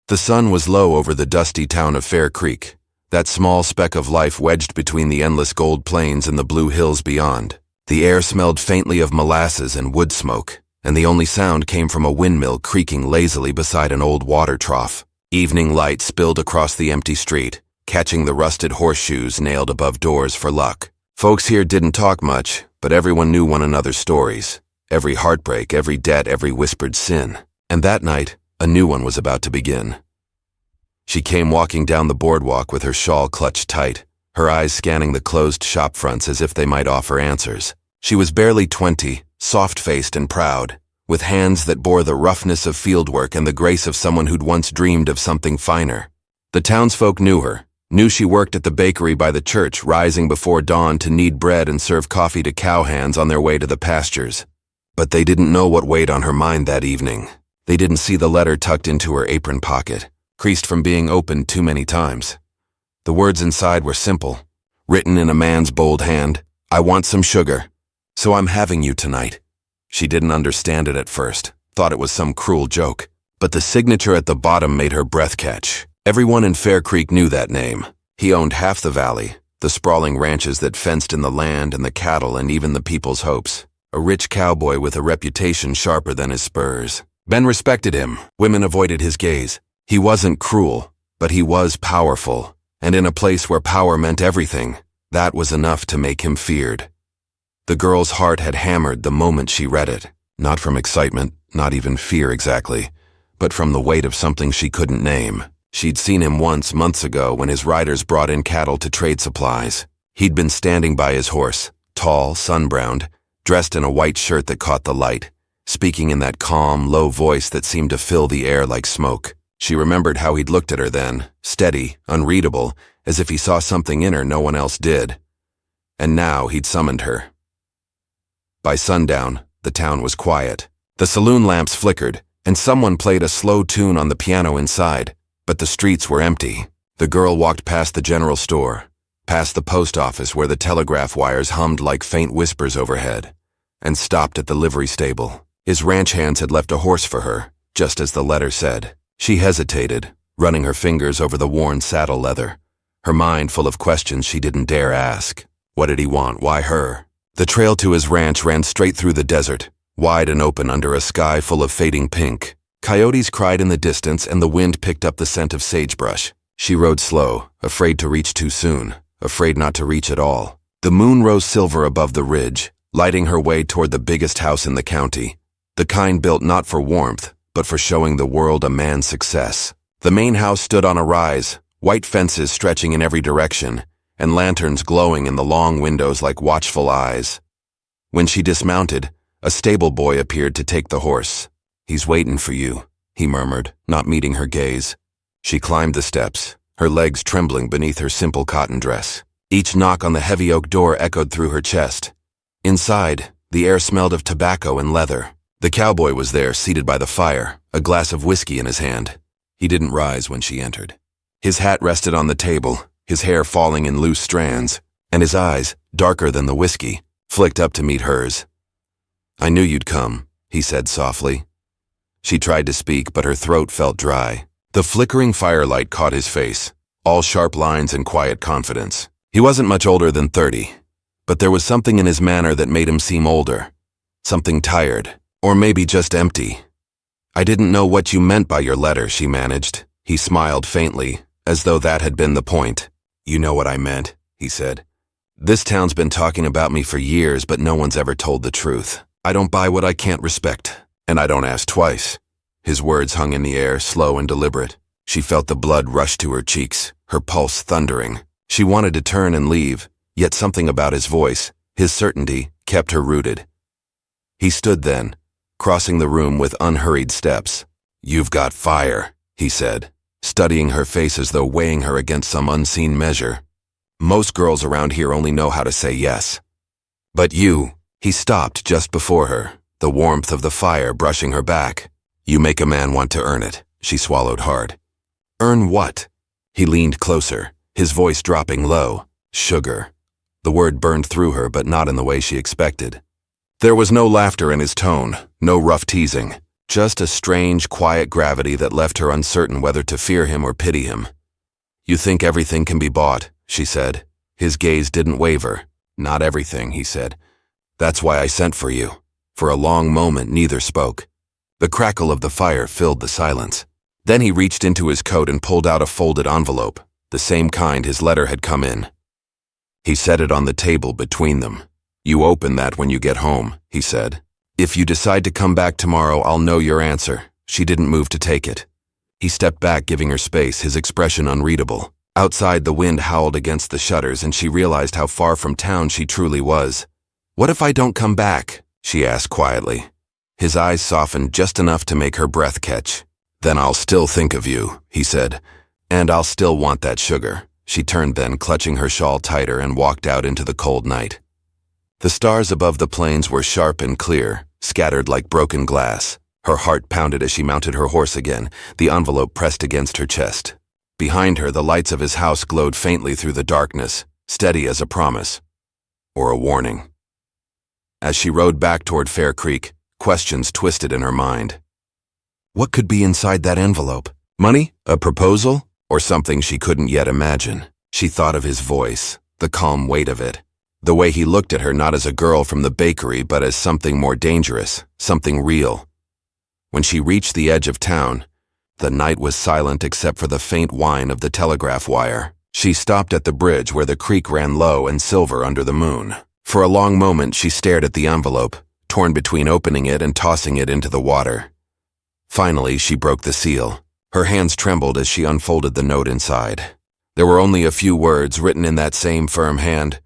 The sun was low over the dusty town of Fair Creek, that small speck of life wedged between the endless gold plains and the blue hills beyond. The air smelled faintly of molasses and wood smoke, and the only sound came from a windmill creaking lazily beside an old water trough. Evening light spilled across the empty street, catching the rusted horseshoes nailed above doors for luck. Folks here didn't talk much, but everyone knew one another's stories. Every heartbreak, every debt, every whispered sin. And that night, a new one was about to begin. She came walking down the boardwalk with her shawl clutched tight, her eyes scanning the closed shop fronts as if they might offer answers. She was barely 20, soft-faced and proud, with hands that bore the roughness of fieldwork and the grace of someone who'd once dreamed of something finer. The townsfolk knew her, knew she worked at the bakery by the church, rising before dawn to knead bread and serve coffee to cowhands on their way to the pastures. But they didn't know what weighed on her mind that evening. They didn't see the letter tucked into her apron pocket, creased from being opened too many times. The words inside were simple, written in a man's bold hand. "I want some sugar, so I'm having you tonight." She didn't understand it at first, thought it was some cruel joke, but the signature at the bottom made her breath catch. Everyone in Fair Creek knew that name. He owned half the valley, the sprawling ranches that fenced in the land and the cattle and even the people's hopes. A rich cowboy with a reputation sharper than his spurs. Ben respected him. Women avoided his gaze. He wasn't cruel, but he was powerful, and in a place where power meant everything, that was enough to make him feared. The girl's heart had hammered the moment she read it, not from excitement, not even fear exactly, but from the weight of something she couldn't name. She'd seen him once, months ago, when his riders brought in cattle to trade supplies. He'd been standing by his horse, tall, sun-browned, dressed in a white shirt that caught the light, speaking in that calm, low voice that seemed to fill the air like smoke. She remembered how he'd looked at her then, steady, unreadable, as if he saw something in her no one else did. And now he'd summoned her. By sundown, the town was quiet. The saloon lamps flickered, and someone played a slow tune on the piano inside, but the streets were empty. The girl walked past the general store, past the post office where the telegraph wires hummed like faint whispers overhead, and stopped at the livery stable. His ranch hands had left a horse for her, just as the letter said. She hesitated, running her fingers over the worn saddle leather, her mind full of questions she didn't dare ask. What did he want? Why her? The trail to his ranch ran straight through the desert, wide and open under a sky full of fading pink. Coyotes cried in the distance and the wind picked up the scent of sagebrush. She rode slow, afraid to reach too soon, afraid not to reach at all. The moon rose silver above the ridge, lighting her way toward the biggest house in the county, the kind built not for warmth, but for showing the world a man's success. The main house stood on a rise, white fences stretching in every direction, and lanterns glowing in the long windows like watchful eyes. When she dismounted, a stable boy appeared to take the horse. "He's waiting for you," he murmured, not meeting her gaze. She climbed the steps, her legs trembling beneath her simple cotton dress. Each knock on the heavy oak door echoed through her chest. Inside, the air smelled of tobacco and leather. The cowboy was there, seated by the fire, a glass of whiskey in his hand. He didn't rise when she entered. His hat rested on the table, his hair falling in loose strands, and his eyes, darker than the whiskey, flicked up to meet hers. "I knew you'd come," he said softly. She tried to speak, but her throat felt dry. The flickering firelight caught his face, all sharp lines and quiet confidence. He wasn't much older than 30, but there was something in his manner that made him seem older, something tired. Or maybe just empty. "I didn't know what you meant by your letter," she managed. He smiled faintly, as though that had been the point. "You know what I meant," he said. "This town's been talking about me for years, but no one's ever told the truth. I don't buy what I can't respect, and I don't ask twice." His words hung in the air, slow and deliberate. She felt the blood rush to her cheeks, her pulse thundering. She wanted to turn and leave, yet something about his voice, his certainty, kept her rooted. He stood then, crossing the room with unhurried steps. "You've got fire," he said, studying her face as though weighing her against some unseen measure. "Most girls around here only know how to say yes. But you—" He stopped just before her, the warmth of the fire brushing her back. "You make a man want to earn it," she swallowed hard. "Earn what?" He leaned closer, his voice dropping low. "Sugar." The word burned through her, but not in the way she expected. There was no laughter in his tone, no rough teasing, Just a strange, quiet gravity that left her uncertain whether to fear him or pity him. "You think everything can be bought," she said. His gaze didn't waver. "Not everything," he said. "That's why I sent for you." For a long moment, neither spoke. The crackle of the fire filled the silence. Then he reached into his coat and pulled out a folded envelope, the same kind his letter had come in. He set it on the table between them. "You open that when you get home," he said. "If you decide to come back tomorrow, I'll know your answer." She didn't move to take it. He stepped back, giving her space, his expression unreadable. Outside, the wind howled against the shutters, and she realized how far from town she truly was. "What if I don't come back?" she asked quietly. His eyes softened just enough to make her breath catch. "Then I'll still think of you," he said. "And I'll still want that sugar." She turned then, clutching her shawl tighter, and walked out into the cold night. The stars above the plains were sharp and clear, scattered like broken glass. Her heart pounded as she mounted her horse again, the envelope pressed against her chest. Behind her, the lights of his house glowed faintly through the darkness, steady as a promise. Or a warning. As she rode back toward Fair Creek, questions twisted in her mind. What could be inside that envelope? Money? A proposal? Or something she couldn't yet imagine? She thought of his voice, the calm weight of it. The way he looked at her not as a girl from the bakery, but as something more dangerous, something real. When she reached the edge of town, the night was silent except for the faint whine of the telegraph wire. She stopped at the bridge where the creek ran low and silver under the moon. For a long moment she stared at the envelope, torn between opening it and tossing it into the water. Finally, she broke the seal. Her hands trembled as she unfolded the note inside. There were only a few words written in that same firm hand,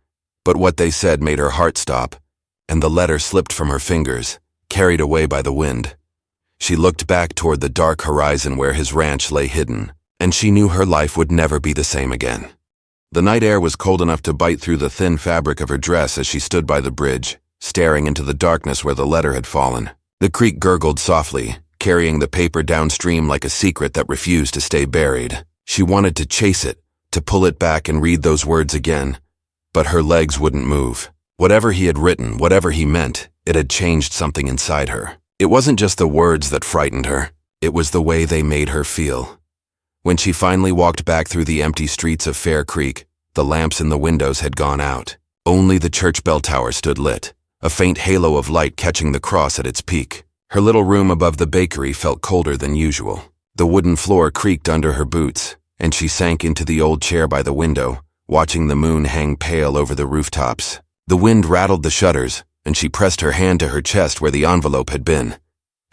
but what they said made her heart stop, and the letter slipped from her fingers, carried away by the wind. She looked back toward the dark horizon where his ranch lay hidden, and she knew her life would never be the same again. The night air was cold enough to bite through the thin fabric of her dress as she stood by the bridge, staring into the darkness where the letter had fallen. The creek gurgled softly, carrying the paper downstream like a secret that refused to stay buried. She wanted to chase it, to pull it back and read those words again, but her legs wouldn't move. Whatever he had written, whatever he meant, it had changed something inside her. It wasn't just the words that frightened her, it was the way they made her feel. When she finally walked back through the empty streets of Fair Creek, the lamps in the windows had gone out. Only the church bell tower stood lit, a faint halo of light catching the cross at its peak. Her little room above the bakery felt colder than usual. The wooden floor creaked under her boots, and she sank into the old chair by the window, watching the moon hang pale over the rooftops. The wind rattled the shutters, and she pressed her hand to her chest where the envelope had been.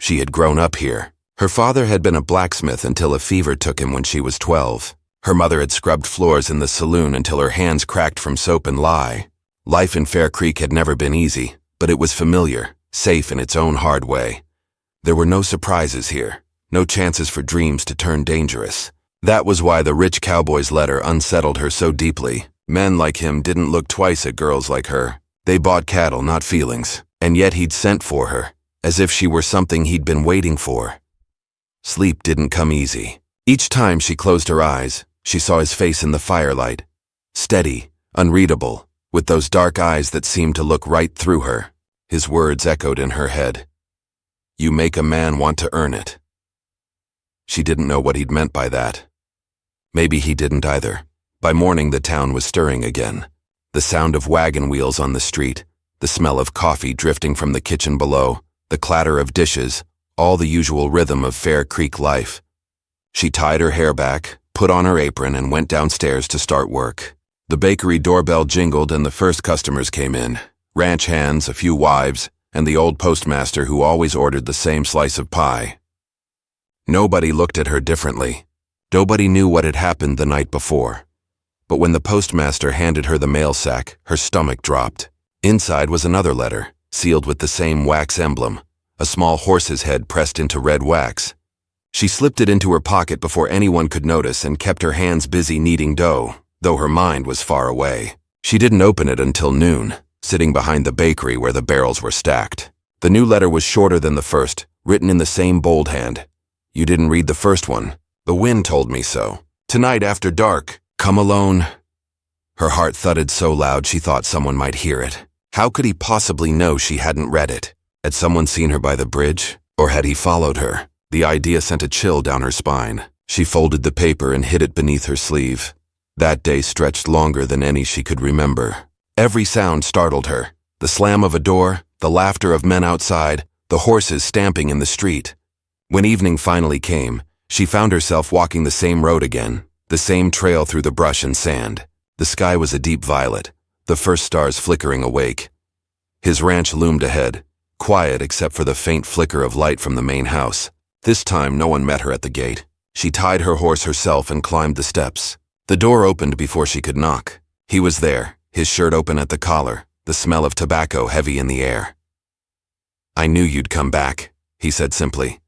She had grown up here. Her father had been a blacksmith until a fever took him when she was 12. Her mother had scrubbed floors in the saloon until her hands cracked from soap and lye. Life in Fair Creek had never been easy, but it was familiar, safe in its own hard way. There were no surprises here, no chances for dreams to turn dangerous. That was why the rich cowboy's letter unsettled her so deeply. Men like him didn't look twice at girls like her. They bought cattle, not feelings. And yet he'd sent for her, as if she were something he'd been waiting for. Sleep didn't come easy. Each time she closed her eyes, she saw his face in the firelight. Steady, unreadable, with those dark eyes that seemed to look right through her. His words echoed in her head. You make a man want to earn it. She didn't know what he'd meant by that. Maybe he didn't either. By morning, the town was stirring again. The sound of wagon wheels on the street, the smell of coffee drifting from the kitchen below, the clatter of dishes, all the usual rhythm of Fair Creek life. She tied her hair back, put on her apron, and went downstairs to start work. The bakery doorbell jingled and the first customers came in. Ranch hands, a few wives, and the old postmaster who always ordered the same slice of pie. Nobody looked at her differently. Nobody knew what had happened the night before. But when the postmaster handed her the mail sack, her stomach dropped. Inside was another letter, sealed with the same wax emblem, a small horse's head pressed into red wax. She slipped it into her pocket before anyone could notice and kept her hands busy kneading dough, though her mind was far away. She didn't open it until noon, sitting behind the bakery where the barrels were stacked. The new letter was shorter than the first, written in the same bold hand. You didn't read the first one. The wind told me so. Tonight after dark. Come alone. Her heart thudded so loud she thought someone might hear it. How could he possibly know she hadn't read it? Had someone seen her by the bridge? Or had he followed her? The idea sent a chill down her spine. She folded the paper and hid it beneath her sleeve. That day stretched longer than any she could remember. Every sound startled her. The slam of a door, the laughter of men outside, the horses stamping in the street. When evening finally came, she found herself walking the same road again, the same trail through the brush and sand. The sky was a deep violet, the first stars flickering awake. His ranch loomed ahead, quiet except for the faint flicker of light from the main house. This time no one met her at the gate. She tied her horse herself and climbed the steps. The door opened before she could knock. He was there, his shirt open at the collar, the smell of tobacco heavy in the air. "I knew you'd come back," he said simply.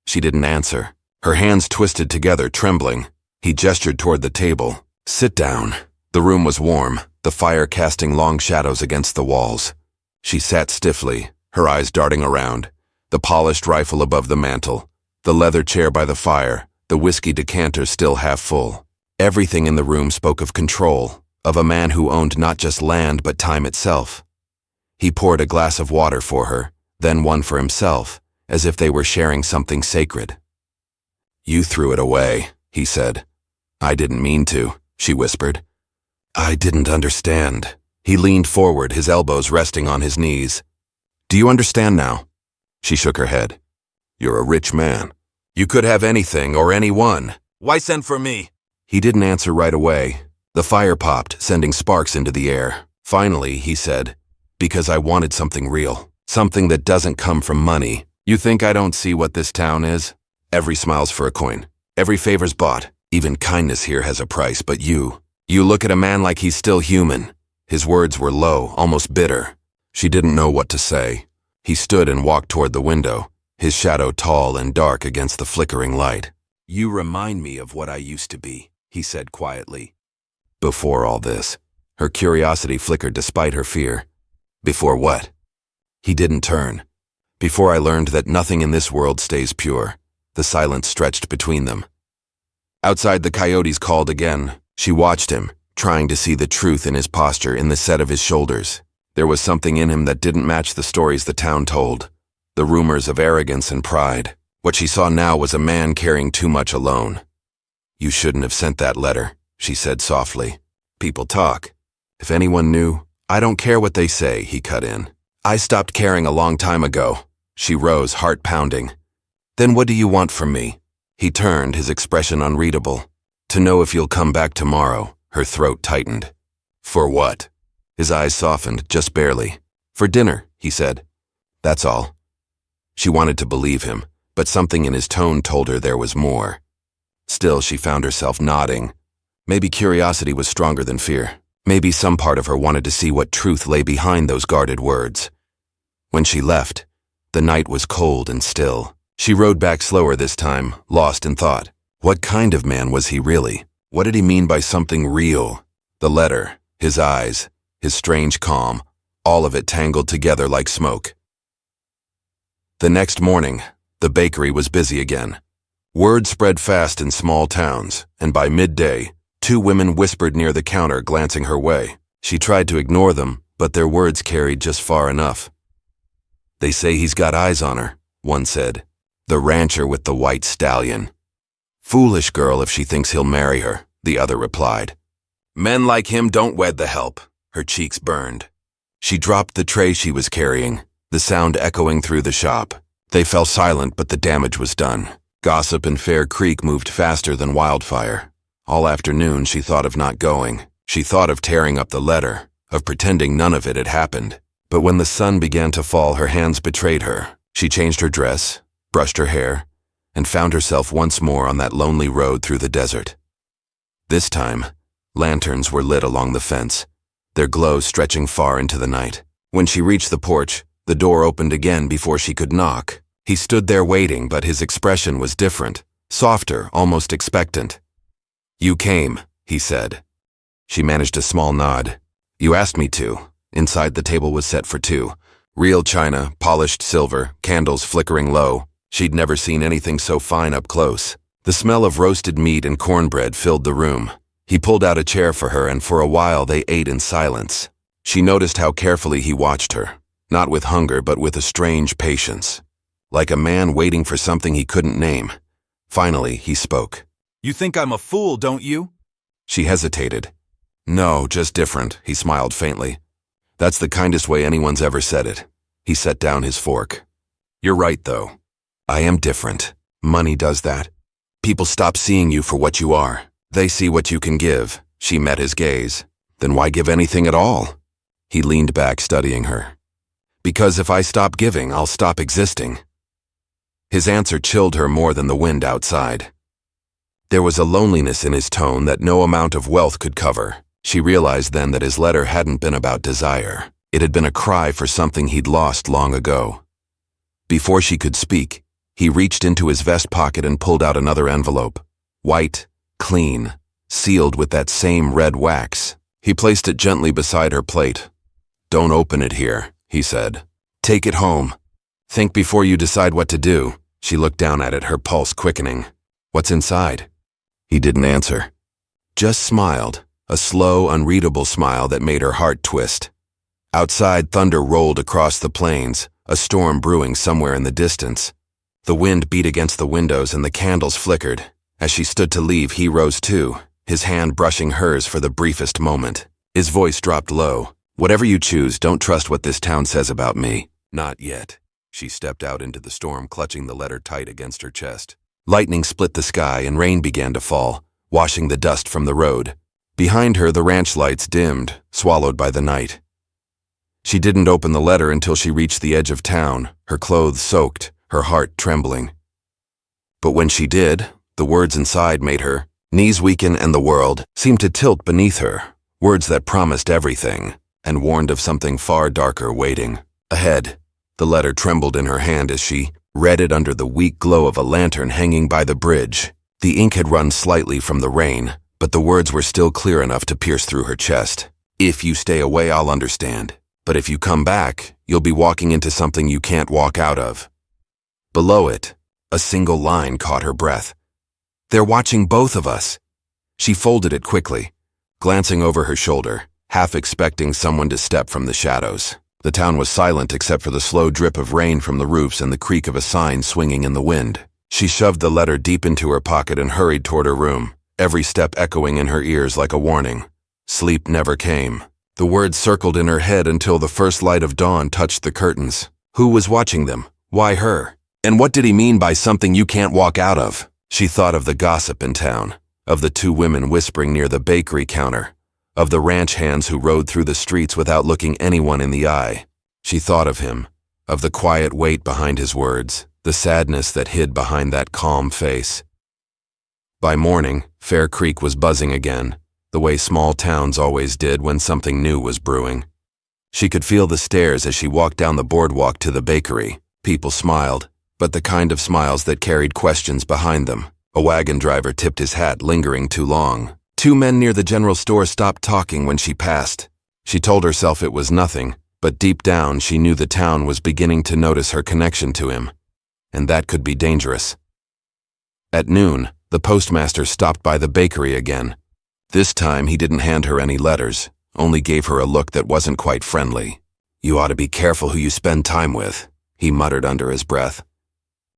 She didn't answer. Her hands twisted together, trembling. He gestured toward the table. "Sit down." The room was warm, the fire casting long shadows against the walls. She sat stiffly, her eyes darting around. The polished rifle above the mantel, the leather chair by the fire, the whiskey decanter still half full. Everything in the room spoke of control, of a man who owned not just land but time itself. He poured a glass of water for her, then one for himself, as if they were sharing something sacred. "You threw it away," he said. "I didn't mean to," she whispered. "I didn't understand." He leaned forward, his elbows resting on his knees. "Do you understand now?" She shook her head. "You're a rich man. You could have anything or anyone. Why send for me?" He didn't answer right away. The fire popped, sending sparks into the air. Finally, he said, "Because I wanted something real. Something that doesn't come from money. You think I don't see what this town is? Every smile's for a coin. Every favor's bought. Even kindness here has a price, but you look at a man like he's still human." His words were low, almost bitter. She didn't know what to say. He stood and walked toward the window, his shadow tall and dark against the flickering light. "You remind me of what I used to be," he said quietly. "Before all this." Her curiosity flickered despite her fear. "Before what?" He didn't turn. "Before I learned that nothing in this world stays pure." The silence stretched between them. Outside, the coyotes called again. She watched him, trying to see the truth in his posture, in the set of his shoulders. There was something in him that didn't match the stories the town told, the rumors of arrogance and pride. What she saw now was a man carrying too much alone. "You shouldn't have sent that letter," she said softly. "People talk. If anyone knew—" "I don't care what they say," he cut in. "I stopped caring a long time ago." She rose, heart pounding. "Then what do you want from me?" He turned, his expression unreadable. "To know if you'll come back tomorrow." Her throat tightened. "For what?" His eyes softened, just barely. "For dinner," he said. "That's all." She wanted to believe him, but something in his tone told her there was more. Still, she found herself nodding. Maybe curiosity was stronger than fear. Maybe some part of her wanted to see what truth lay behind those guarded words. When she left, the night was cold and still. She rode back slower this time, lost in thought. What kind of man was he really? What did he mean by something real? The letter, his eyes, his strange calm, all of it tangled together like smoke. The next morning, the bakery was busy again. Word spread fast in small towns, and by midday, 2 women whispered near the counter, glancing her way. She tried to ignore them, but their words carried just far enough. "They say he's got eyes on her," one said. "The rancher with the white stallion." "Foolish girl if she thinks he'll marry her," the other replied. "Men like him don't wed the help." Her cheeks burned. She dropped the tray she was carrying, the sound echoing through the shop. They fell silent, but the damage was done. Gossip in Fair Creek moved faster than wildfire. All afternoon she thought of not going. She thought of tearing up the letter, of pretending none of it had happened. But when the sun began to fall, her hands betrayed her. She changed her dress, brushed her hair, and found herself once more on that lonely road through the desert. This time, lanterns were lit along the fence, their glow stretching far into the night. When she reached the porch, the door opened again before she could knock. He stood there waiting, but his expression was different, softer, almost expectant. "You came," he said. She managed a small nod. "You asked me to." Inside, the table was set for 2. Real china, polished silver, candles flickering low. She'd never seen anything so fine up close. The smell of roasted meat and cornbread filled the room. He pulled out a chair for her, and for a while they ate in silence. She noticed how carefully he watched her, not with hunger but with a strange patience. like a man waiting for something he couldn't name. Finally, he spoke. You think I'm a fool, don't you? She hesitated. No, just different, he smiled faintly. That's the kindest way anyone's ever said it. He set down his fork. You're right, though. I am different. Money does that. People stop seeing you for what you are. They see what you can give. She met his gaze. Then why give anything at all? He leaned back, studying her. Because if I stop giving, I'll stop existing. His answer chilled her more than the wind outside. There was a loneliness in his tone that no amount of wealth could cover. She realized then that his letter hadn't been about desire. It had been a cry for something he'd lost long ago. Before she could speak, he reached into his vest pocket and pulled out another envelope. White, clean, sealed with that same red wax. He placed it gently beside her plate. Don't open it here, he said. Take it home. Think before you decide what to do. She looked down at it, her pulse quickening. What's inside? He didn't answer. Just smiled, a slow, unreadable smile that made her heart twist. Outside, thunder rolled across the plains, a storm brewing somewhere in the distance. The wind beat against the windows and the candles flickered. As she stood to leave, he rose too, his hand brushing hers for the briefest moment. His voice dropped low. Whatever you choose, don't trust what this town says about me. Not yet. She stepped out into the storm, clutching the letter tight against her chest. Lightning split the sky and rain began to fall, washing the dust from the road. Behind her, the ranch lights dimmed, swallowed by the night. She didn't open the letter until she reached the edge of town, her clothes soaked, her heart trembling. But when she did, the words inside made her knees weaken and the world seemed to tilt beneath her, words that promised everything and warned of something far darker waiting. Ahead, the letter trembled in her hand as she read it under the weak glow of a lantern hanging by the bridge. The ink had run slightly from the rain, but the words were still clear enough to pierce through her chest. If you stay away, I'll understand. But if you come back, you'll be walking into something you can't walk out of. Below it, a single line caught her breath. They're watching both of us. She folded it quickly, glancing over her shoulder, half expecting someone to step from the shadows. The town was silent except for the slow drip of rain from the roofs and the creak of a sign swinging in the wind. She shoved the letter deep into her pocket and hurried toward her room, every step echoing in her ears like a warning. Sleep never came. The words circled in her head until the first light of dawn touched the curtains. Who was watching them? Why her? And what did he mean by something you can't walk out of? She thought of the gossip in town, of the two women whispering near the bakery counter, of the ranch hands who rode through the streets without looking anyone in the eye. She thought of him, of the quiet weight behind his words, the sadness that hid behind that calm face. By morning, Fair Creek was buzzing again, the way small towns always did when something new was brewing. She could feel the stares as she walked down the boardwalk to the bakery. People smiled, but the kind of smiles that carried questions behind them. A wagon driver tipped his hat, lingering too long. Two men near the general store stopped talking when she passed. She told herself it was nothing, but deep down she knew the town was beginning to notice her connection to him, and that could be dangerous. At noon, the postmaster stopped by the bakery again. This time he didn't hand her any letters, only gave her a look that wasn't quite friendly. You ought to be careful who you spend time with, he muttered under his breath.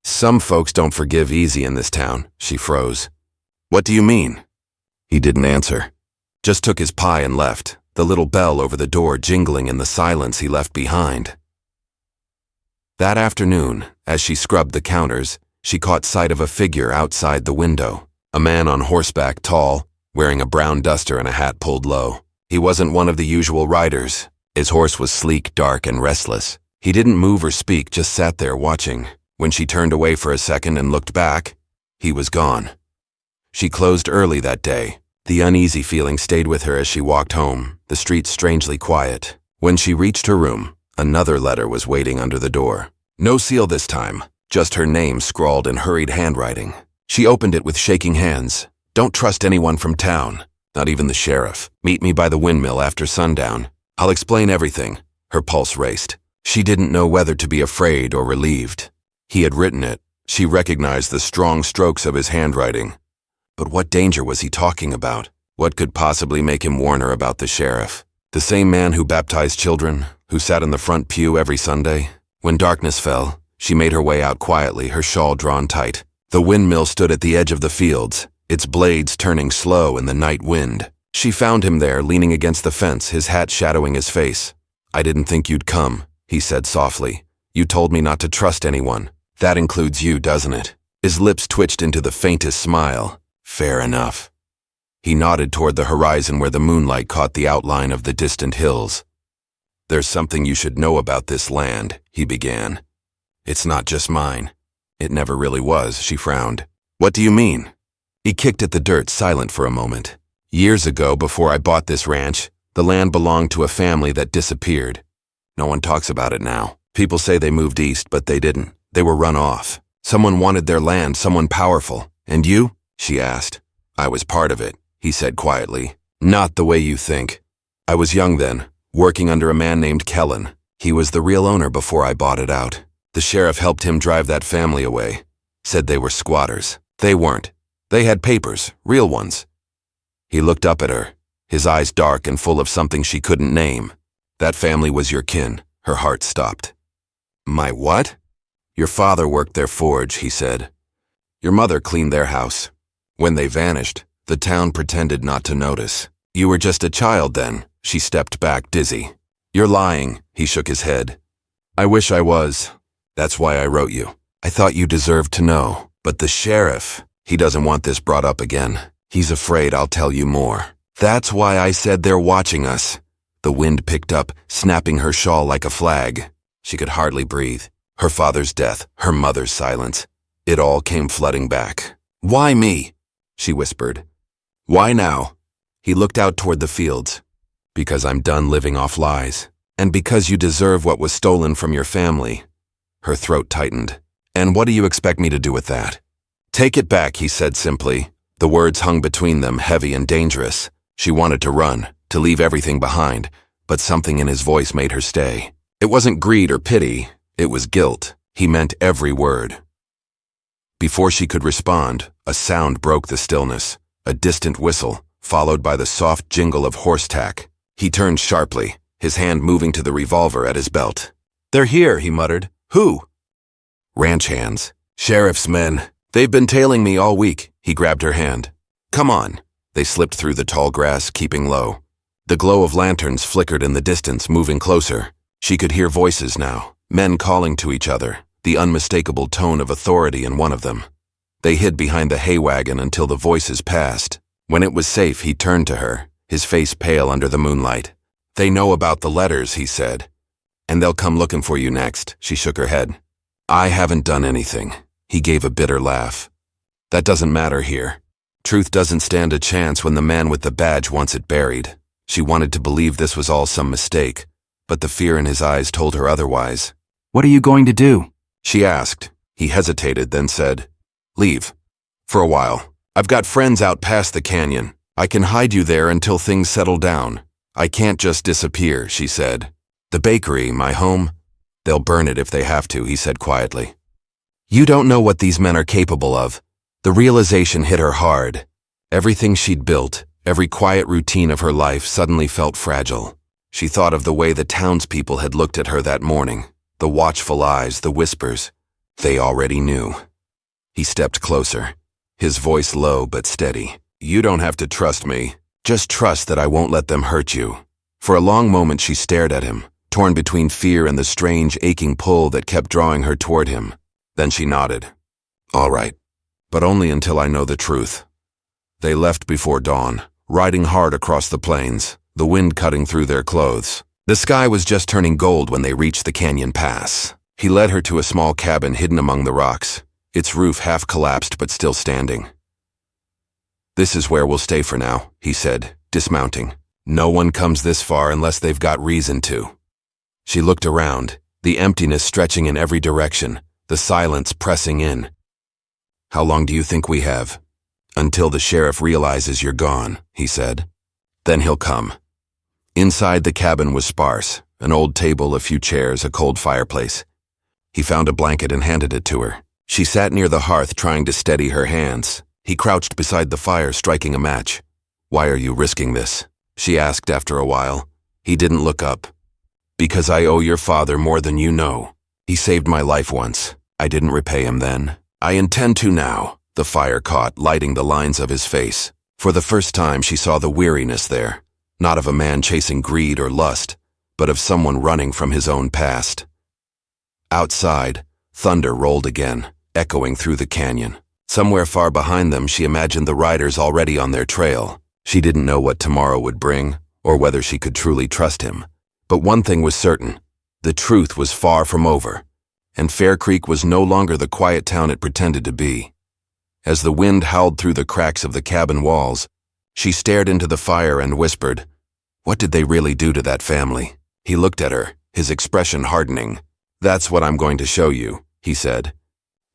Some folks don't forgive easy in this town, she froze. What do you mean? He didn't answer. Just took his pie and left, the little bell over the door jingling in the silence he left behind. That afternoon, as she scrubbed the counters, she caught sight of a figure outside the window. A man on horseback, tall, wearing a brown duster and a hat pulled low. He wasn't one of the usual riders. His horse was sleek, dark, and restless. He didn't move or speak, just sat there watching. When she turned away for a second and looked back, he was gone. She closed early that day. The uneasy feeling stayed with her as she walked home, the streets strangely quiet. When she reached her room, another letter was waiting under the door. No seal this time, just her name scrawled in hurried handwriting. She opened it with shaking hands. Don't trust anyone from town, not even the sheriff. Meet me by the windmill after sundown. I'll explain everything. Her pulse raced. She didn't know whether to be afraid or relieved. He had written it. She recognized the strong strokes of his handwriting. But what danger was he talking about? What could possibly make him warn her about the sheriff? The same man who baptized children, who sat in the front pew every Sunday? When darkness fell, She made her way out quietly, her shawl drawn tight. The windmill stood at the edge of the fields, its blades turning slow in the night wind. She found him there, leaning against the fence, his hat shadowing his face. "I didn't think you'd come," he said softly. "You told me not to trust anyone. That includes you, doesn't it?" His lips twitched into the faintest smile. "Fair enough." He nodded toward the horizon where the moonlight caught the outline of the distant hills. "There's something you should know about this land," he began. "It's not just mine." "It never really was," she frowned. "What do you mean?" He kicked at the dirt, silent for a moment. "Years ago, before I bought this ranch, the land belonged to a family that disappeared. No one talks about it now. People say they moved east, but they didn't. They were run off. Someone wanted their land, someone powerful. And you?" she asked. "I was part of it," he said quietly. "Not the way you think. I was young then, working under a man named Kellen. He was the real owner before I bought it out. The sheriff helped him drive that family away. Said they were squatters. They weren't. They had papers, real ones." He looked up at her, his eyes dark and full of something she couldn't name. "That family was your kin." Her heart stopped. "My what?" "Your father worked their forge," he said. "Your mother cleaned their house. When they vanished, the town pretended not to notice. You were just a child then." She stepped back, dizzy. "You're lying," he shook his head. "I wish I was. That's why I wrote you. I thought you deserved to know. But the sheriff, he doesn't want this brought up again. He's afraid I'll tell you more. That's why I said they're watching us." The wind picked up, snapping her shawl like a flag. She could hardly breathe. Her father's death, her mother's silence. It all came flooding back. "Why me?" she whispered. "Why now?" He looked out toward the fields. "Because I'm done living off lies. And because you deserve what was stolen from your family." Her throat tightened. "And what do you expect me to do with that?" "Take it back," he said simply. The words hung between them, heavy and dangerous. She wanted to run, to leave everything behind, but something in his voice made her stay. It wasn't greed or pity, it was guilt. He meant every word. Before she could respond, a sound broke the stillness, a distant whistle, followed by the soft jingle of horse tack. He turned sharply, his hand moving to the revolver at his belt. "They're here," he muttered. "Who?" "Ranch hands. Sheriff's men. They've been tailing me all week." He grabbed her hand. "Come on." They slipped through the tall grass, keeping low. The glow of lanterns flickered in the distance, moving closer. She could hear voices now, men calling to each other, the unmistakable tone of authority in one of them. They hid behind the hay wagon until the voices passed. When it was safe, he turned to her, his face pale under the moonlight. "They know about the letters," he said. "And they'll come looking for you next." She shook her head. "I haven't done anything." He gave a bitter laugh. "That doesn't matter here. Truth doesn't stand a chance when the man with the badge wants it buried." She wanted to believe this was all some mistake, but the fear in his eyes told her otherwise. "What are you going to do?" she asked. He hesitated, then said, "Leave. For a while. I've got friends out past the canyon. I can hide you there until things settle down. I can't just disappear," she said. "The bakery, my home, they'll burn it if they have to," he said quietly. "You don't know what these men are capable of." The realization hit her hard. Everything she'd built, every quiet routine of her life suddenly felt fragile. She thought of the way the townspeople had looked at her that morning, the watchful eyes, the whispers. They already knew. He stepped closer, his voice low but steady. "You don't have to trust me. Just trust that I won't let them hurt you." For a long moment she stared at him, torn between fear and the strange, aching pull that kept drawing her toward him. Then she nodded. "All right. But only until I know the truth." They left before dawn, riding hard across the plains, the wind cutting through their clothes. The sky was just turning gold when they reached the canyon pass. He led her to a small cabin hidden among the rocks, its roof half collapsed but still standing. "This is where we'll stay for now," he said, dismounting. "No one comes this far unless they've got reason to." She looked around, the emptiness stretching in every direction, the silence pressing in. "How long do you think we have?" "Until the sheriff realizes you're gone," he said. "Then he'll come." Inside the cabin was sparse, an old table, a few chairs, a cold fireplace. He found a blanket and handed it to her. She sat near the hearth trying to steady her hands. He crouched beside the fire, striking a match. "Why are you risking this?" she asked after a while. He didn't look up. "Because I owe your father more than you know." He saved my life once. I didn't repay him then. I intend to now. The fire caught, lighting the lines of his face. For the first time, she saw the weariness there, not of a man chasing greed or lust, but of someone running from his own past. Outside, thunder rolled again, echoing through the canyon. Somewhere far behind them, she imagined the riders already on their trail. She didn't know what tomorrow would bring, or whether she could truly trust him. But one thing was certain. The truth was far from over, and Fair Creek was no longer the quiet town it pretended to be. As the wind howled through the cracks of the cabin walls, she stared into the fire and whispered, "What did they really do to that family?" He looked at her, his expression hardening. "That's what I'm going to show you," he said.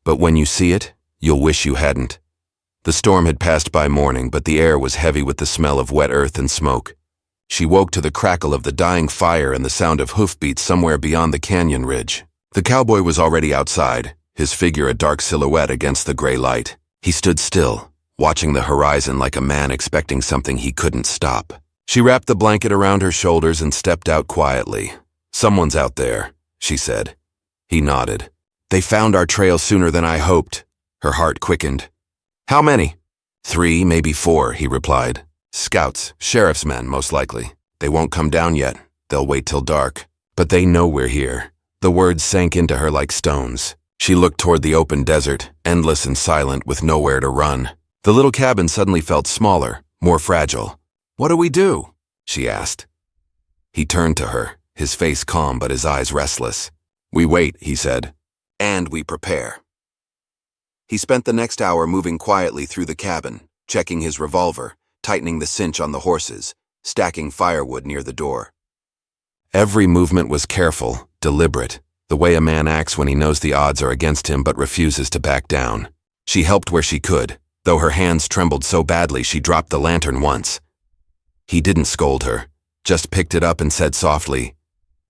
"But when you see it, you'll wish you hadn't." The storm had passed by morning, but the air was heavy with the smell of wet earth and smoke. She woke to the crackle of the dying fire and the sound of hoofbeats somewhere beyond the canyon ridge. The cowboy was already outside, his figure a dark silhouette against the gray light. He stood still, watching the horizon like a man expecting something he couldn't stop. She wrapped the blanket around her shoulders and stepped out quietly. "Someone's out there," she said. He nodded. "They found our trail sooner than I hoped." Her heart quickened. "How many?" "3, maybe 4, he replied. "Scouts, sheriff's men, most likely. They won't come down yet. They'll wait till dark. But they know we're here." The words sank into her like stones. She looked toward the open desert, endless and silent, with nowhere to run. The little cabin suddenly felt smaller, more fragile. "What do we do?" she asked. He turned to her, his face calm but his eyes restless. "We wait," he said. "And we prepare." He spent the next hour moving quietly through the cabin, checking his revolver, tightening the cinch on the horses, stacking firewood near the door. Every movement was careful, deliberate, the way a man acts when he knows the odds are against him but refuses to back down. She helped where she could, though her hands trembled so badly she dropped the lantern once. He didn't scold her, just picked it up and said softly,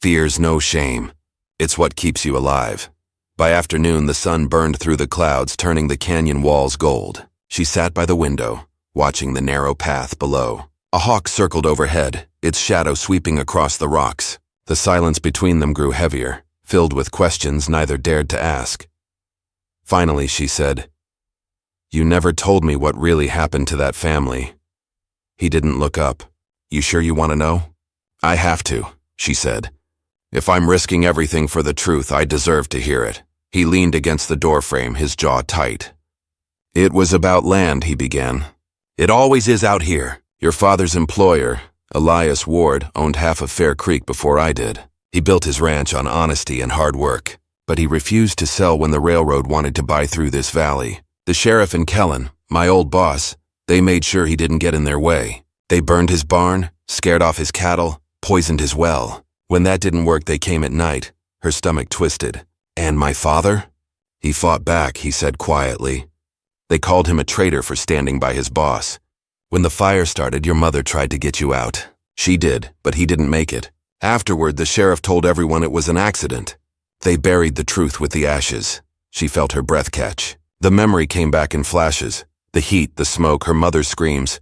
"Fear's no shame. It's what keeps you alive." By afternoon, the sun burned through the clouds, turning the canyon walls gold. She sat by the window, watching the narrow path below. A hawk circled overhead, its shadow sweeping across the rocks. The silence between them grew heavier, filled with questions neither dared to ask. Finally, she said, "You never told me what really happened to that family." He didn't look up. "You sure you want to know?" "I have to," she said. "If I'm risking everything for the truth, I deserve to hear it." He leaned against the doorframe, his jaw tight. "It was about land," he began. "It always is out here. Your father's employer, Elias Ward, owned half of Fair Creek before I did. He built his ranch on honesty and hard work, but he refused to sell when the railroad wanted to buy through this valley. The sheriff and Kellen, my old boss, they made sure he didn't get in their way. They burned his barn, scared off his cattle, poisoned his well. When that didn't work, they came at night." Her stomach twisted. "And my father?" He fought back, he said quietly. "They called him a traitor for standing by his boss. When the fire started, your mother tried to get you out. She did, but he didn't make it. Afterward, the sheriff told everyone it was an accident. They buried the truth with the ashes." She felt her breath catch. The memory came back in flashes. The heat, the smoke, her mother's screams.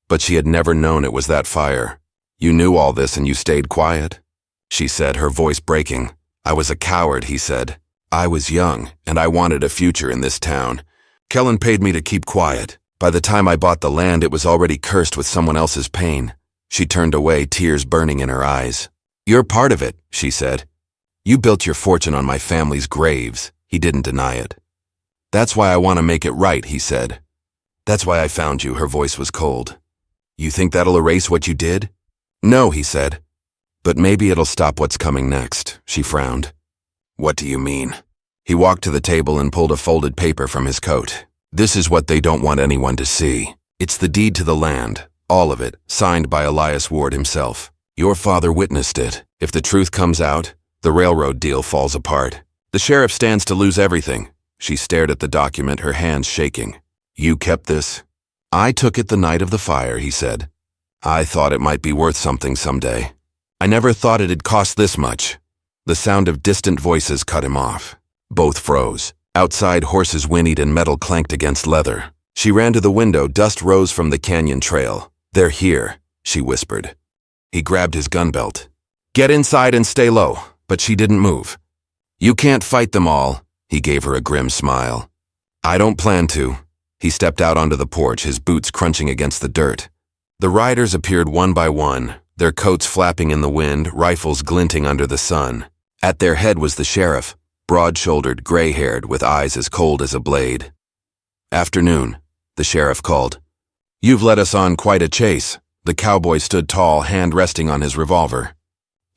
But she had never known it was that fire. "You knew all this and you stayed quiet?" she said, her voice breaking. "I was a coward," he said. "I was young, and I wanted a future in this town. Kellen paid me to keep quiet. By the time I bought the land, it was already cursed with someone else's pain." She turned away, tears burning in her eyes. "You're part of it," she said. "You built your fortune on my family's graves." He didn't deny it. "That's why I want to make it right," he said. "That's why I found you." Her voice was cold. "You think that'll erase what you did?" "No," he said. "But maybe it'll stop what's coming next." She frowned. "What do you mean?" He walked to the table and pulled a folded paper from his coat. "This is what they don't want anyone to see. It's the deed to the land, all of it, signed by Elias Ward himself. Your father witnessed it. If the truth comes out, the railroad deal falls apart. The sheriff stands to lose everything." She stared at the document, her hands shaking. "You kept this?" "I took it the night of the fire," he said. "I thought it might be worth something someday. I never thought it'd cost this much." The sound of distant voices cut him off. Both froze. Outside, horses whinnied and metal clanked against leather. She ran to the window. Dust rose from the canyon trail. "They're here," she whispered. He grabbed his gun belt. "Get inside and stay low." But she didn't move. You can't fight them all, he gave her a grim smile. I don't plan to. He stepped out onto the porch, his boots crunching against the dirt. The riders appeared one by one, their coats flapping in the wind, rifles glinting under the sun. At their head was the sheriff, broad-shouldered, gray-haired, with eyes as cold as a blade. Afternoon, the sheriff called. You've led us on quite a chase. The cowboy stood tall, hand resting on his revolver.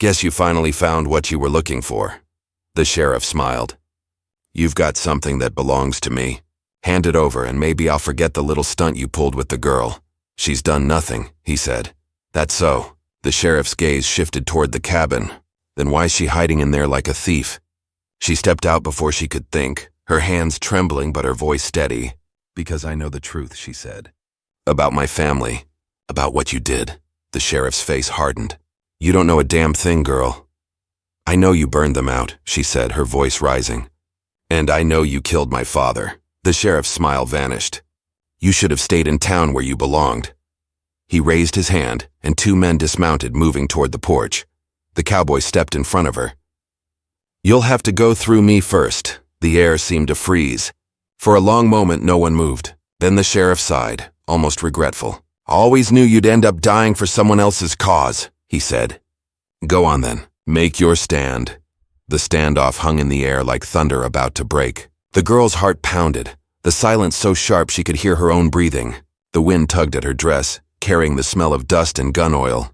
Guess you finally found what you were looking for. The sheriff smiled. You've got something that belongs to me. Hand it over and maybe I'll forget the little stunt you pulled with the girl. She's done nothing, he said. That's so. The sheriff's gaze shifted toward the cabin. Then why's she hiding in there like a thief? She stepped out before she could think, her hands trembling but her voice steady. Because I know the truth, she said. About my family. About what you did. The sheriff's face hardened. You don't know a damn thing, girl. I know you burned them out, she said, her voice rising. And I know you killed my father. The sheriff's smile vanished. You should have stayed in town where you belonged. He raised his hand, and two men dismounted, moving toward the porch. The cowboy stepped in front of her. You'll have to go through me first. The air seemed to freeze. For a long moment, no one moved. Then the sheriff sighed, almost regretful. Always knew you'd end up dying for someone else's cause, he said. Go on then. Make your stand. The standoff hung in the air like thunder about to break. The girl's heart pounded, the silence so sharp she could hear her own breathing. The wind tugged at her dress, carrying the smell of dust and gun oil.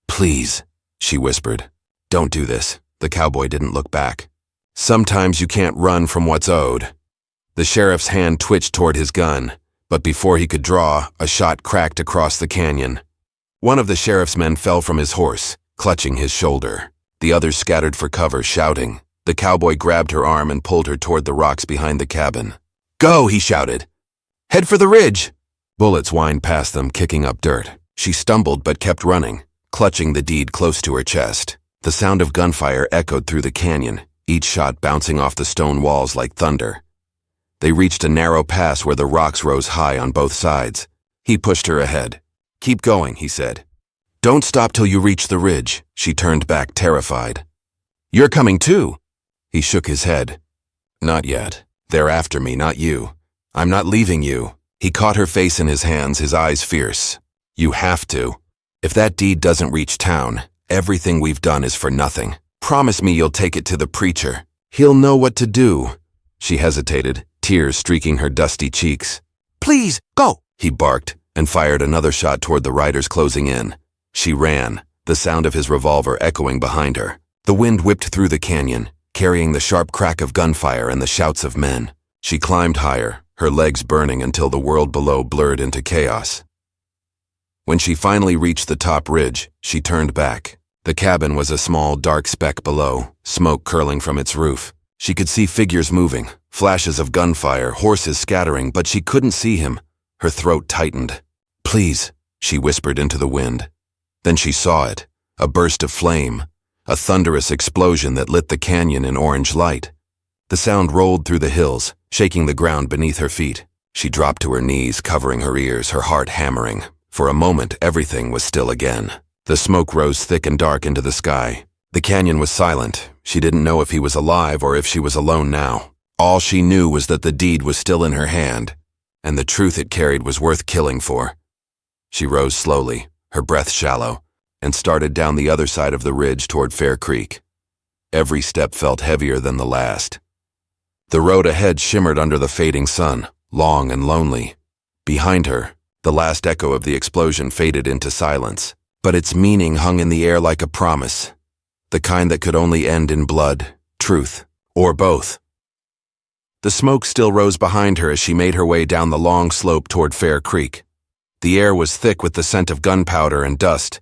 Please, she whispered. Don't do this. The cowboy didn't look back. Sometimes you can't run from what's owed. The sheriff's hand twitched toward his gun, but before he could draw, a shot cracked across the canyon. One of the sheriff's men fell from his horse, clutching his shoulder. The others scattered for cover, shouting. The cowboy grabbed her arm and pulled her toward the rocks behind the cabin. Go, he shouted. Head for the ridge. Bullets whined past them, kicking up dirt. She stumbled but kept running, clutching the deed close to her chest. The sound of gunfire echoed through the canyon, each shot bouncing off the stone walls like thunder. They reached a narrow pass where the rocks rose high on both sides. He pushed her ahead. Keep going, he said. Don't stop till you reach the ridge. She turned back, terrified. You're coming too. He shook his head. Not yet. They're after me, not you. I'm not leaving you. He caught her face in his hands, his eyes fierce. You have to. If that deed doesn't reach town, everything we've done is for nothing. Promise me you'll take it to the preacher. He'll know what to do. She hesitated, tears streaking her dusty cheeks. Please, go, he barked, and fired another shot toward the riders closing in. She ran, the sound of his revolver echoing behind her. The wind whipped through the canyon, carrying the sharp crack of gunfire and the shouts of men. She climbed higher, her legs burning until the world below blurred into chaos. When she finally reached the top ridge, she turned back. The cabin was a small, dark speck below, smoke curling from its roof. She could see figures moving, flashes of gunfire, horses scattering, but she couldn't see him. Her throat tightened. Please, she whispered into the wind. Then she saw it, a burst of flame, a thunderous explosion that lit the canyon in orange light. The sound rolled through the hills, shaking the ground beneath her feet. She dropped to her knees, covering her ears, her heart hammering. For a moment, everything was still again. The smoke rose thick and dark into the sky. The canyon was silent. She didn't know if he was alive or if she was alone now. All she knew was that the deed was still in her hand, and the truth it carried was worth killing for. She rose slowly, her breath shallow, and started down the other side of the ridge toward Fair Creek. Every step felt heavier than the last. The road ahead shimmered under the fading sun, long and lonely. Behind her, the last echo of the explosion faded into silence, but its meaning hung in the air like a promise, the kind that could only end in blood, truth, or both. The smoke still rose behind her as she made her way down the long slope toward Fair Creek. The air was thick with the scent of gunpowder and dust,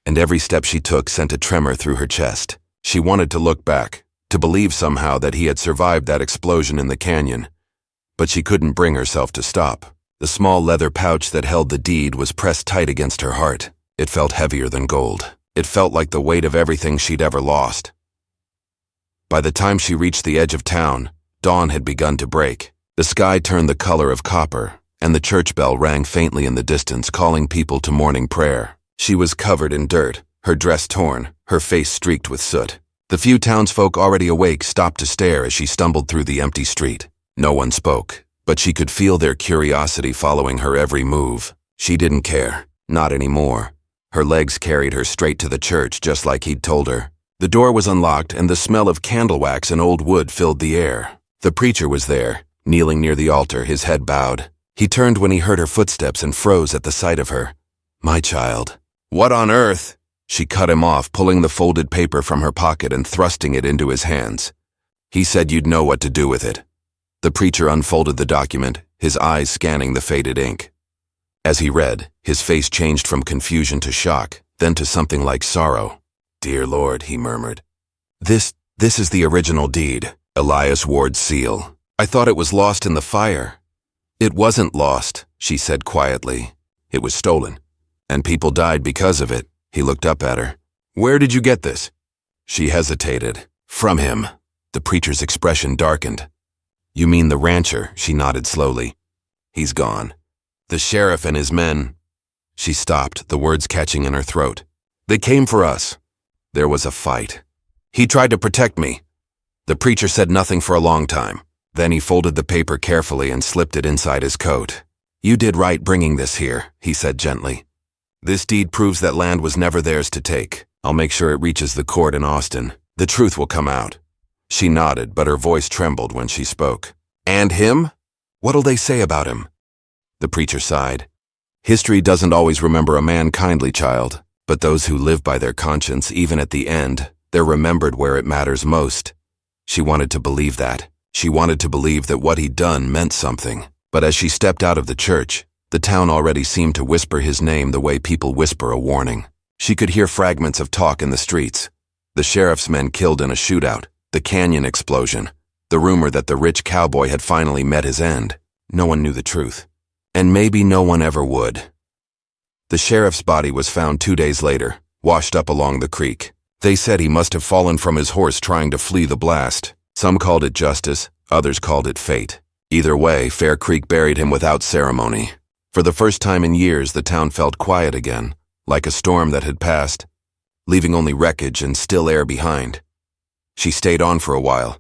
and every step she took sent a tremor through her chest. She wanted to look back, to believe somehow that he had survived that explosion in the canyon, but she couldn't bring herself to stop. The small leather pouch that held the deed was pressed tight against her heart. It felt heavier than gold. It felt like the weight of everything she'd ever lost. By the time she reached the edge of town, dawn had begun to break. The sky turned the color of copper, and the church bell rang faintly in the distance, calling people to morning prayer. She was covered in dirt, her dress torn, her face streaked with soot. The few townsfolk already awake stopped to stare as she stumbled through the empty street. No one spoke, but she could feel their curiosity following her every move. She didn't care. Not anymore. Her legs carried her straight to the church just like he'd told her. The door was unlocked and the smell of candle wax and old wood filled the air. The preacher was there, kneeling near the altar, his head bowed. He turned when he heard her footsteps and froze at the sight of her. "My child." "What on earth?" She cut him off, pulling the folded paper from her pocket and thrusting it into his hands. "He said you'd know what to do with it." The preacher unfolded the document, his eyes scanning the faded ink. As he read, his face changed from confusion to shock, then to something like sorrow. "Dear Lord," he murmured. This is the original deed, Elias Ward's seal. I thought it was lost in the fire." "It wasn't lost," she said quietly. "It was stolen. And people died because of it." He looked up at her. "Where did you get this?" She hesitated. "From him." The preacher's expression darkened. "You mean the rancher?" She nodded slowly. "He's gone. The sheriff and his men." She stopped, the words catching in her throat. "They came for us. There was a fight. He tried to protect me." The preacher said nothing for a long time. Then he folded the paper carefully and slipped it inside his coat. "You did right bringing this here," he said gently. "This deed proves that land was never theirs to take. I'll make sure it reaches the court in Austin. The truth will come out." She nodded, but her voice trembled when she spoke. "And him? What'll they say about him?" The preacher sighed. "History doesn't always remember a man kindly, child, but those who live by their conscience, even at the end, they're remembered where it matters most." She wanted to believe that. She wanted to believe that what he'd done meant something. But as she stepped out of the church, the town already seemed to whisper his name the way people whisper a warning. She could hear fragments of talk in the streets. The sheriff's men killed in a shootout, the canyon explosion, the rumor that the rich cowboy had finally met his end. No one knew the truth. And maybe no one ever would. The sheriff's body was found 2 days later, washed up along the creek. They said he must have fallen from his horse trying to flee the blast. Some called it justice, others called it fate. Either way, Fair Creek buried him without ceremony. For the first time in years, the town felt quiet again, like a storm that had passed, leaving only wreckage and still air behind. She stayed on for a while,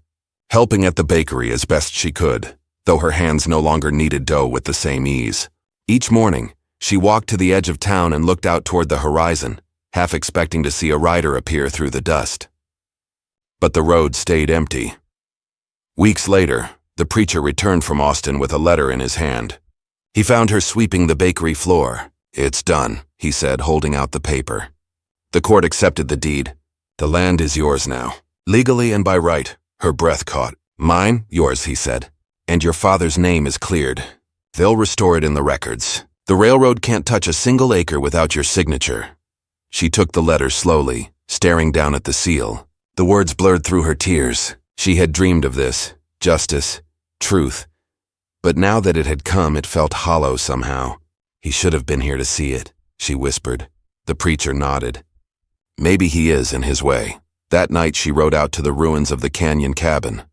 helping at the bakery as best she could, though her hands no longer kneaded dough with the same ease. Each morning, she walked to the edge of town and looked out toward the horizon, half expecting to see a rider appear through the dust. But the road stayed empty. Weeks later, the preacher returned from Austin with a letter in his hand. He found her sweeping the bakery floor. "It's done," he said, holding out the paper. The court accepted the deed. "The land is yours now, legally and by right." Her breath caught. "Mine, yours," he said. "And your father's name is cleared. They'll restore it in the records. The railroad can't touch a single acre without your signature." She took the letter slowly, staring down at the seal. The words blurred through her tears. She had dreamed of this, justice, truth. But now that it had come, it felt hollow somehow. "He should have been here to see it," she whispered. The preacher nodded. "Maybe he is in his way." That night she rode out to the ruins of the canyon cabin.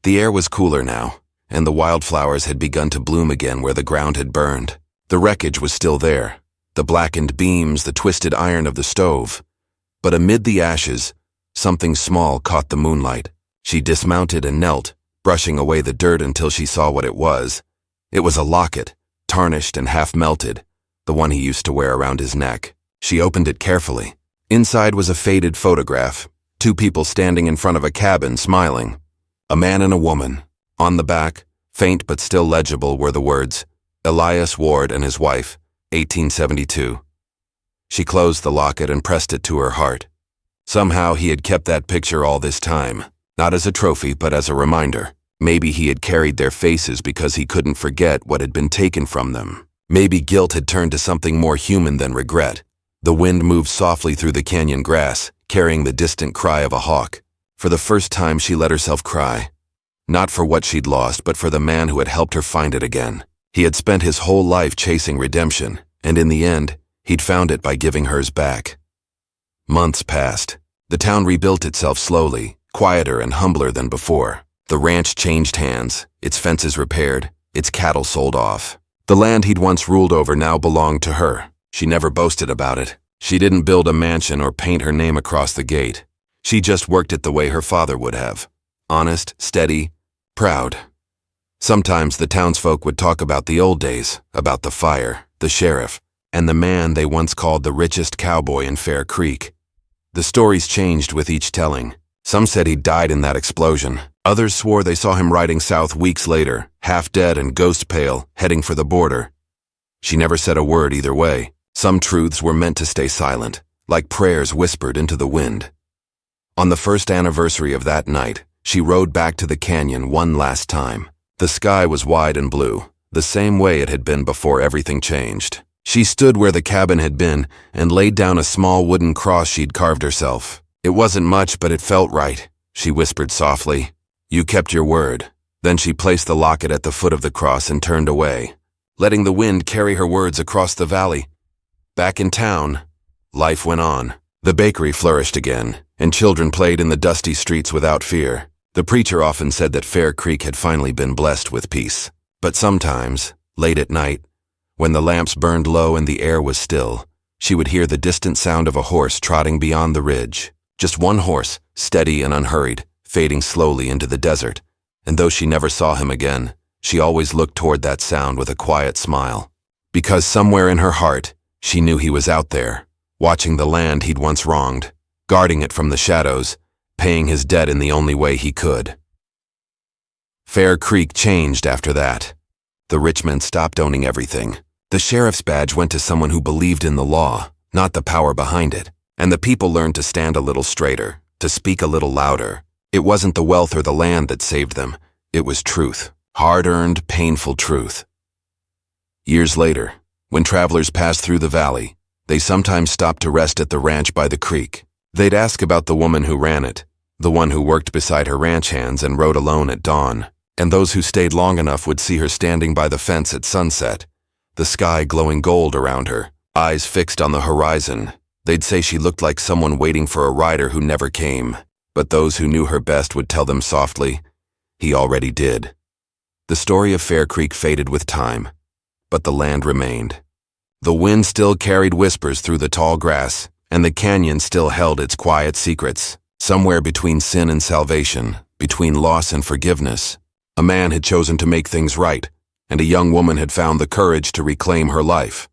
The air was cooler now, and the wildflowers had begun to bloom again where the ground had burned. The wreckage was still there, the blackened beams, the twisted iron of the stove. But amid the ashes, something small caught the moonlight. She dismounted and knelt, brushing away the dirt until she saw what it was. It was a locket, tarnished and half-melted, the one he used to wear around his neck. She opened it carefully. Inside was a faded photograph, 2 people standing in front of a cabin, smiling. A man and a woman. On the back, faint but still legible, were the words, "Elias Ward and his wife, 1872. She closed the locket and pressed it to her heart. Somehow he had kept that picture all this time, not as a trophy but as a reminder. Maybe he had carried their faces because he couldn't forget what had been taken from them. Maybe guilt had turned to something more human than regret. The wind moved softly through the canyon grass, carrying the distant cry of a hawk. For the first time she let herself cry. Not for what she'd lost, but for the man who had helped her find it again. He had spent his whole life chasing redemption, and in the end, he'd found it by giving hers back. Months passed. The town rebuilt itself slowly, quieter and humbler than before. The ranch changed hands, its fences repaired, its cattle sold off. The land he'd once ruled over now belonged to her. She never boasted about it. She didn't build a mansion or paint her name across the gate. She just worked it the way her father would have. Honest, steady, proud. Sometimes the townsfolk would talk about the old days, about the fire, the sheriff, and the man they once called the richest cowboy in Fair Creek. The stories changed with each telling. Some said he died in that explosion. Others swore they saw him riding south weeks later, half dead and ghost pale, heading for the border. She never said a word either way. Some truths were meant to stay silent, like prayers whispered into the wind. On the first anniversary of that night, she rode back to the canyon one last time. The sky was wide and blue, the same way it had been before everything changed. She stood where the cabin had been and laid down a small wooden cross she'd carved herself. It wasn't much, but it felt right, she whispered softly. You kept your word. Then she placed the locket at the foot of the cross and turned away, letting the wind carry her words across the valley. Back in town, life went on. The bakery flourished again, and children played in the dusty streets without fear. The preacher often said that Fair Creek had finally been blessed with peace. But sometimes, late at night, when the lamps burned low and the air was still, she would hear the distant sound of a horse trotting beyond the ridge. Just one horse, steady and unhurried, fading slowly into the desert. And though she never saw him again, she always looked toward that sound with a quiet smile. Because somewhere in her heart, she knew he was out there, watching the land he'd once wronged, guarding it from the shadows, paying his debt in the only way he could. Fair Creek changed after that. The rich men stopped owning everything. The sheriff's badge went to someone who believed in the law, not the power behind it. And the people learned to stand a little straighter, to speak a little louder. It wasn't the wealth or the land that saved them. It was truth. Hard-earned, painful truth. Years later, when travelers passed through the valley, they sometimes stopped to rest at the ranch by the creek. They'd ask about the woman who ran it, the one who worked beside her ranch hands and rode alone at dawn. And those who stayed long enough would see her standing by the fence at sunset, the sky glowing gold around her, eyes fixed on the horizon. They'd say she looked like someone waiting for a rider who never came. But those who knew her best would tell them softly, he already did. The story of Fair Creek faded with time, but the land remained. The wind still carried whispers through the tall grass, and the canyon still held its quiet secrets. Somewhere between sin and salvation, between loss and forgiveness, a man had chosen to make things right, and a young woman had found the courage to reclaim her life.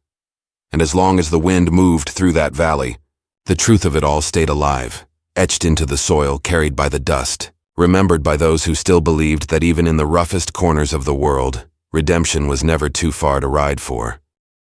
And as long as the wind moved through that valley, the truth of it all stayed alive, etched into the soil carried by the dust, remembered by those who still believed that even in the roughest corners of the world, redemption was never too far to ride for.